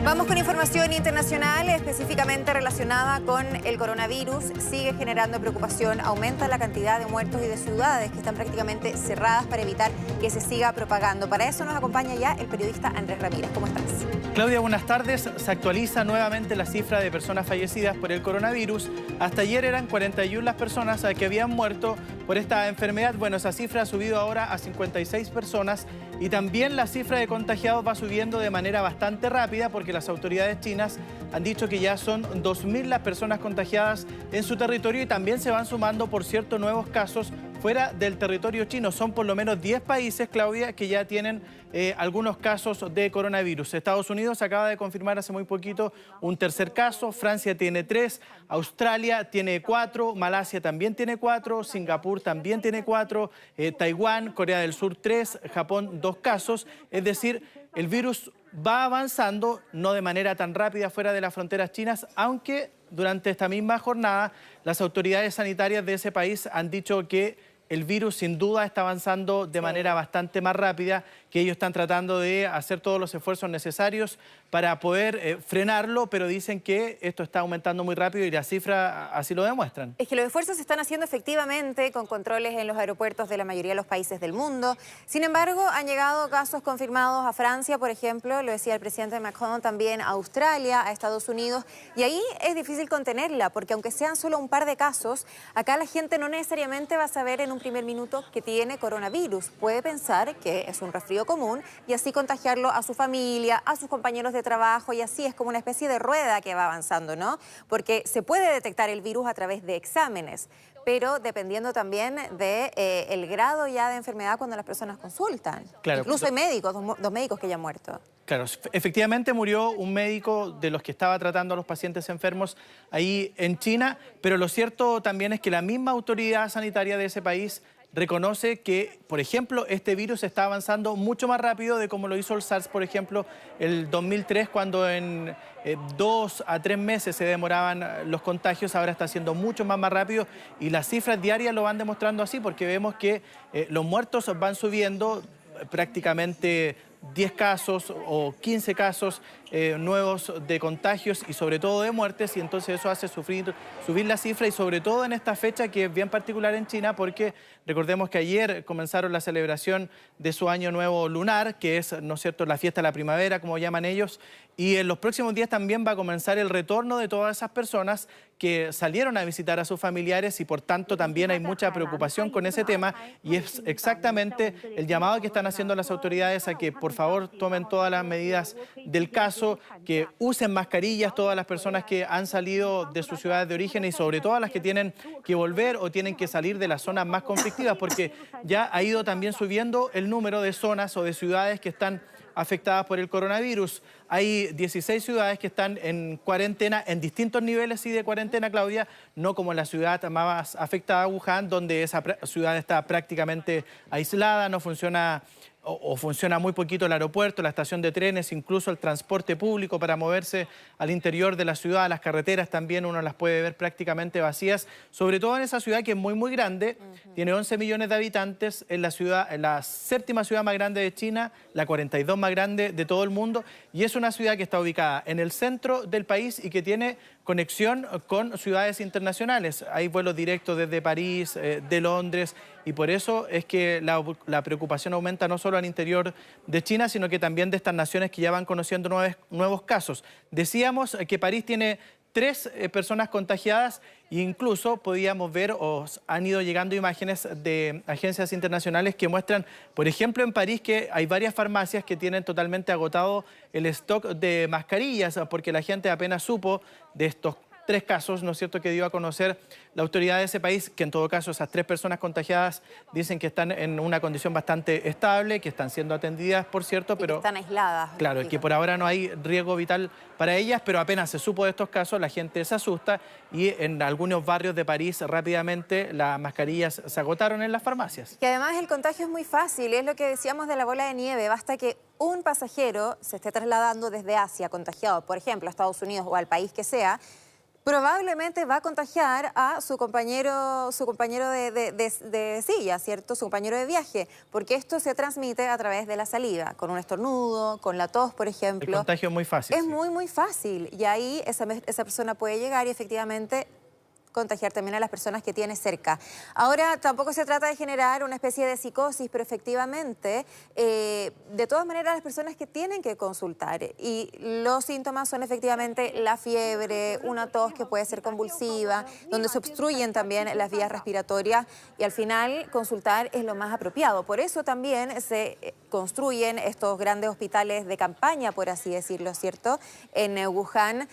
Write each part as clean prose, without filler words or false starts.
Vamos con información internacional, específicamente relacionada con el coronavirus. Sigue generando preocupación, aumenta la cantidad de muertos y de ciudades que están prácticamente cerradas para evitar que se siga propagando. Para eso nos acompaña ya el periodista Andrés Ramírez. ¿Cómo estás? Claudia, buenas tardes. Se actualiza nuevamente la cifra de personas fallecidas por el coronavirus. Hasta ayer eran 41 las personas que habían muerto por esta enfermedad. Bueno, esa cifra ha subido ahora a 56 personas y también la cifra de contagiados va subiendo de manera bastante rápida porque las autoridades chinas han dicho que ya son 2.000 las personas contagiadas en su territorio y también se van sumando, por cierto, nuevos casos fuera del territorio chino. Son por lo menos 10 países, Claudia, que ya tienen algunos casos de coronavirus. Estados Unidos acaba de confirmar hace muy poquito un tercer caso, Francia tiene 3, Australia tiene 4, Malasia también tiene 4, Singapur también tiene 4, Taiwán, Corea del Sur 3, Japón 2 casos. Es decir, el virus va avanzando, no de manera tan rápida fuera de las fronteras chinas, aunque durante esta misma jornada las autoridades sanitarias de ese país han dicho que el virus sin duda está avanzando de manera bastante más rápida, que ellos están tratando de hacer todos los esfuerzos necesarios para poder frenarlo, pero dicen que esto está aumentando muy rápido y las cifras así lo demuestran. Es que los esfuerzos se están haciendo efectivamente con controles en los aeropuertos de la mayoría de los países del mundo. Sin embargo, han llegado casos confirmados a Francia, por ejemplo, lo decía el presidente Macron, también a Australia, a Estados Unidos, y ahí es difícil contenerla, porque aunque sean solo un par de casos, acá la gente no necesariamente va a saber en un primer minuto que tiene coronavirus. Puede pensar que es un resfrío común y así contagiarlo a su familia, a sus compañeros de trabajo, y así es como una especie de rueda que va avanzando, ¿no? Porque se puede detectar el virus a través de exámenes, pero dependiendo también del grado ya de enfermedad cuando las personas consultan. Claro, incluso hay médicos, dos médicos que ya han muerto. Claro, efectivamente murió un médico de los que estaba tratando a los pacientes enfermos ahí en China, pero lo cierto también es que la misma autoridad sanitaria de ese país reconoce que, por ejemplo, este virus está avanzando mucho más rápido de como lo hizo el SARS, por ejemplo, el 2003, cuando en 2 a 3 meses se demoraban los contagios. Ahora está siendo mucho más rápido y las cifras diarias lo van demostrando así, porque vemos que los muertos van subiendo prácticamente 10 casos o 15 casos nuevos de contagios y sobre todo de muertes, y entonces eso hace subir la cifra, y sobre todo en esta fecha que es bien particular en China, porque recordemos que ayer comenzaron la celebración de su año nuevo lunar, que es, ¿no es cierto?, la fiesta de la primavera, como llaman ellos, y en los próximos días también va a comenzar el retorno de todas esas personas que salieron a visitar a sus familiares, y por tanto también hay mucha preocupación con ese tema, y es exactamente el llamado que están haciendo las autoridades a que por favor tomen todas las medidas del caso, que usen mascarillas todas las personas que han salido de sus ciudades de origen y sobre todo las que tienen que volver o tienen que salir de las zonas más conflictivas, porque ya ha ido también subiendo el número de zonas o de ciudades que están afectadas por el coronavirus. Hay 16 ciudades que están en cuarentena, en distintos niveles de cuarentena, Claudia, no como la ciudad más afectada, Wuhan, donde esa ciudad está prácticamente aislada, no funciona o funciona muy poquito el aeropuerto, la estación de trenes, incluso el transporte público para moverse al interior de la ciudad, las carreteras también uno las puede ver prácticamente vacías, sobre todo en esa ciudad que es muy, muy grande, tiene 11 millones de habitantes, en la ciudad, en la séptima ciudad más grande de China, la 42 más grande de todo el mundo, y es una ciudad que está ubicada en el centro del país y que tiene conexión con ciudades internacionales. Hay vuelos directos desde París, de Londres, y por eso es que la preocupación aumenta no solo al interior de China, sino que también de estas naciones que ya van conociendo nuevos casos. Decíamos que París tiene 3 personas contagiadas e incluso podíamos ver o han ido llegando imágenes de agencias internacionales que muestran, por ejemplo, en París, que hay varias farmacias que tienen totalmente agotado el stock de mascarillas, porque la gente apenas supo de estos 3 casos, ¿no es cierto?, que dio a conocer la autoridad de ese país, que en todo caso esas 3 personas contagiadas dicen que están en una condición bastante estable, que están siendo atendidas, por cierto, pero están aisladas. Claro, y que por ahora no hay riesgo vital para ellas, pero apenas se supo de estos casos, la gente se asusta y en algunos barrios de París rápidamente las mascarillas se agotaron en las farmacias. Que además el contagio es muy fácil, es lo que decíamos de la bola de nieve, basta que un pasajero se esté trasladando desde Asia contagiado, por ejemplo, a Estados Unidos o al país que sea, probablemente va a contagiar a su compañero de silla, ¿cierto? Su compañero de viaje, porque esto se transmite a través de la saliva, con un estornudo, con la tos, por ejemplo. El contagio es muy fácil. Es sí. muy fácil, y ahí esa persona puede llegar y efectivamente contagiar también a las personas que tiene cerca. Ahora, tampoco se trata de generar una especie de psicosis, pero efectivamente, de todas maneras, las personas que tienen que consultar y los síntomas son efectivamente la fiebre, una tos que puede ser convulsiva, donde se obstruyen también las vías respiratorias y al final consultar es lo más apropiado. Por eso también se construyen estos grandes hospitales de campaña, por así decirlo, ¿cierto? En Wuhan,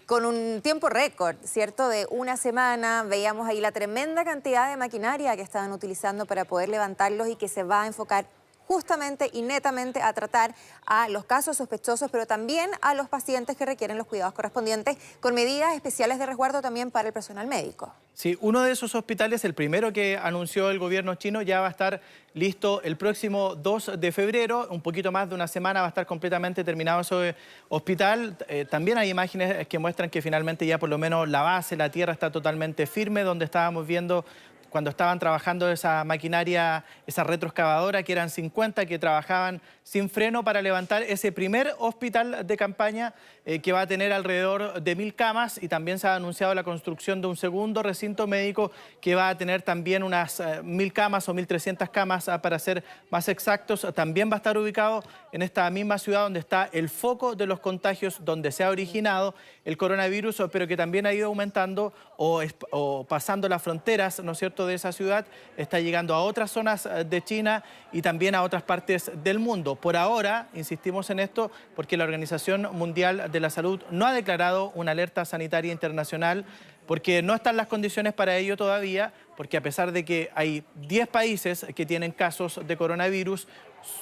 con un tiempo récord, ¿cierto? De una semana, veíamos ahí la tremenda cantidad de maquinaria que estaban utilizando para poder levantarlos y que se va a enfocar justamente y netamente a tratar a los casos sospechosos, pero también a los pacientes que requieren los cuidados correspondientes, con medidas especiales de resguardo también para el personal médico. Sí, uno de esos hospitales, el primero que anunció el gobierno chino, ya va a estar listo el próximo 2 de febrero, un poquito más de una semana va a estar completamente terminado ese hospital. También hay imágenes que muestran que finalmente ya por lo menos la base, la tierra está totalmente firme, donde estábamos viendo cuando estaban trabajando esa maquinaria, esa retroexcavadora, que eran 50 que trabajaban sin freno para levantar ese primer hospital de campaña que va a tener alrededor de 1000 camas, y también se ha anunciado la construcción de un segundo recinto médico que va a tener también unas 1000 camas o 1300 camas para ser más exactos. También va a estar ubicado en esta misma ciudad donde está el foco de los contagios, donde se ha originado el coronavirus, pero que también ha ido aumentando o pasando las fronteras, ¿no es cierto?, de esa ciudad, está llegando a otras zonas de China y también a otras partes del mundo. Por ahora, insistimos en esto, porque la Organización Mundial de la Salud no ha declarado una alerta sanitaria internacional, porque no están las condiciones para ello todavía, porque a pesar de que hay 10 países que tienen casos de coronavirus,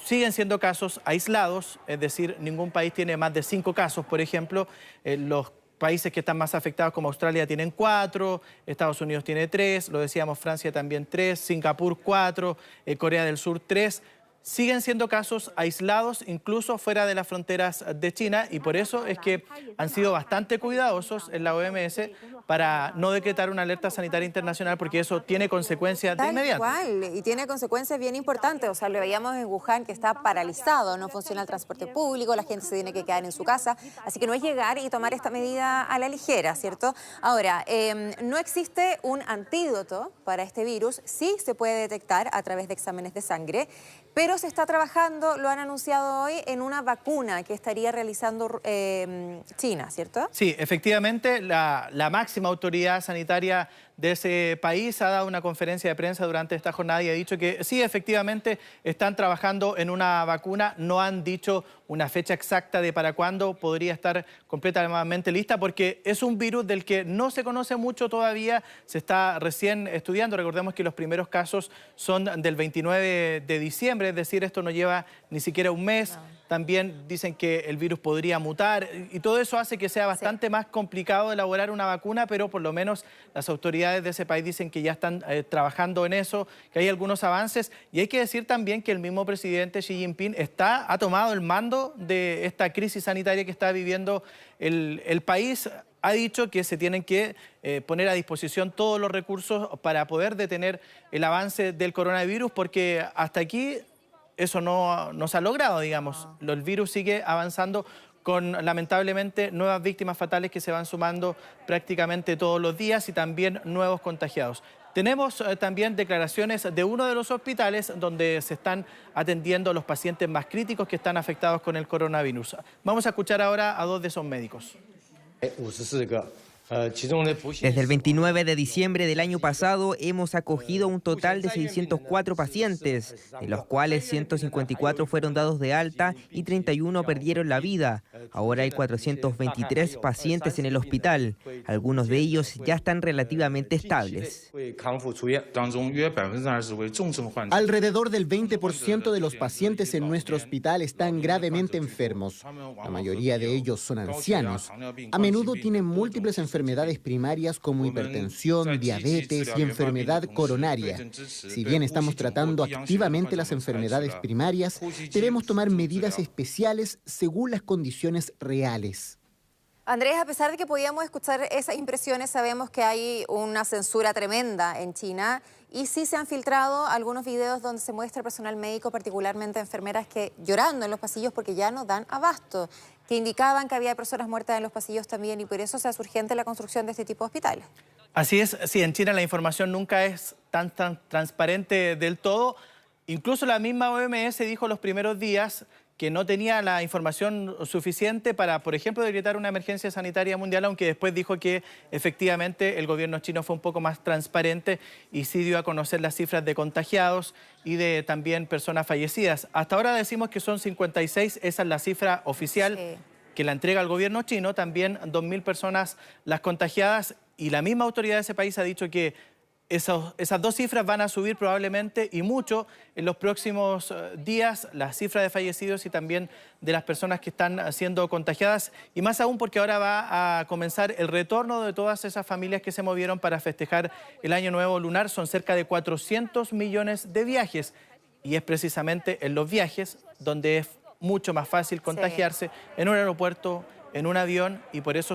siguen siendo casos aislados, es decir, ningún país tiene más de 5 casos, por ejemplo. Los países que están más afectados como Australia tienen 4, Estados Unidos tiene 3, lo decíamos, Francia también 3, Singapur 4, Corea del Sur 3. Siguen siendo casos aislados, incluso fuera de las fronteras de China, y por eso es que han sido bastante cuidadosos en la OMS para no decretar una alerta sanitaria internacional, porque eso tiene consecuencias de inmediato. Tal cual, y tiene consecuencias bien importantes. O sea, lo veíamos en Wuhan, que está paralizado, no funciona el transporte público, la gente se tiene que quedar en su casa, así que no es llegar y tomar esta medida a la ligera, ¿cierto? Ahora, no existe un antídoto para este virus, sí se puede detectar a través de exámenes de sangre, pero se está trabajando, lo han anunciado hoy, en una vacuna que estaría realizando China, ¿cierto? Sí, efectivamente, la máxima autoridad sanitaria de ese país ha dado una conferencia de prensa durante esta jornada y ha dicho que sí, efectivamente, están trabajando en una vacuna. No han dicho una fecha exacta de para cuándo podría estar completamente lista, porque es un virus del que no se conoce mucho todavía, se está recién estudiando. Recordemos que los primeros casos son del 29 de diciembre, es decir, esto no lleva ni siquiera un mes. No. También dicen que el virus podría mutar y todo eso hace que sea bastante más complicado elaborar una vacuna, pero por lo menos las autoridades de ese país dicen que ya están trabajando en eso, que hay algunos avances. Y hay que decir también que el mismo presidente Xi Jinping ha tomado el mando de esta crisis sanitaria que está viviendo el país. Ha dicho que se tienen que poner a disposición todos los recursos para poder detener el avance del coronavirus, porque hasta aquí eso no se ha logrado, digamos. El virus sigue avanzando con, lamentablemente, nuevas víctimas fatales que se van sumando prácticamente todos los días y también nuevos contagiados. Tenemos también declaraciones de uno de los hospitales donde se están atendiendo a los pacientes más críticos que están afectados con el coronavirus. Vamos a escuchar ahora a 2 de esos médicos. Desde el 29 de diciembre del año pasado hemos acogido un total de 604 pacientes, de los cuales 154 fueron dados de alta y 31 perdieron la vida. Ahora hay 423 pacientes en el hospital. Algunos de ellos ya están relativamente estables. Alrededor del 20% de los pacientes en nuestro hospital están gravemente enfermos. La mayoría de ellos son ancianos. A menudo tienen múltiples enfermedades primarias como hipertensión, diabetes y enfermedad coronaria. Si bien estamos tratando activamente las enfermedades primarias, debemos tomar medidas especiales según las condiciones reales. Andrés, a pesar de que podíamos escuchar esas impresiones, sabemos que hay una censura tremenda en China y sí se han filtrado algunos videos donde se muestra personal médico, particularmente enfermeras, que llorando en los pasillos porque ya no dan abasto, que indicaban que había personas muertas en los pasillos también y por eso se hace urgente la construcción de este tipo de hospitales. Así es, sí, en China la información nunca es tan transparente del todo. Incluso la misma OMS dijo los primeros días que no tenía la información suficiente para, por ejemplo, decretar una emergencia sanitaria mundial, aunque después dijo que efectivamente el gobierno chino fue un poco más transparente y sí dio a conocer las cifras de contagiados y de también personas fallecidas. Hasta ahora decimos que son 56, esa es la cifra oficial que la entrega el gobierno chino, también 2.000 personas las contagiadas y la misma autoridad de ese país ha dicho que esas dos cifras van a subir probablemente y mucho en los próximos días, las cifras de fallecidos y también de las personas que están siendo contagiadas y más aún porque ahora va a comenzar el retorno de todas esas familias que se movieron para festejar el Año Nuevo lunar. Son cerca de 400 millones de viajes y es precisamente en los viajes donde es mucho más fácil contagiarse en un aeropuerto, en un avión y por eso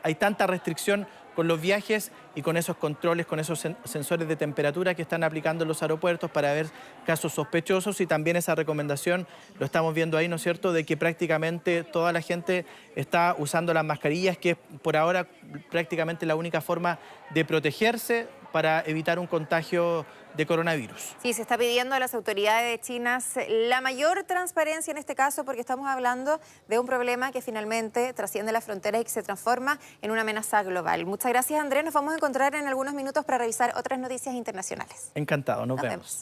hay tanta restricción con los viajes y con esos controles, con esos sensores de temperatura que están aplicando en los aeropuertos para ver casos sospechosos y también esa recomendación, lo estamos viendo ahí, ¿no es cierto?, de que prácticamente toda la gente está usando las mascarillas, que es por ahora prácticamente la única forma de protegerse para evitar un contagio de coronavirus. Sí, se está pidiendo a las autoridades chinas la mayor transparencia en este caso porque estamos hablando de un problema que finalmente trasciende las fronteras y que se transforma en una amenaza global. Muchas gracias, Andrés. Nos vamos a encontrar en algunos minutos para revisar otras noticias internacionales. Encantado, nos vemos.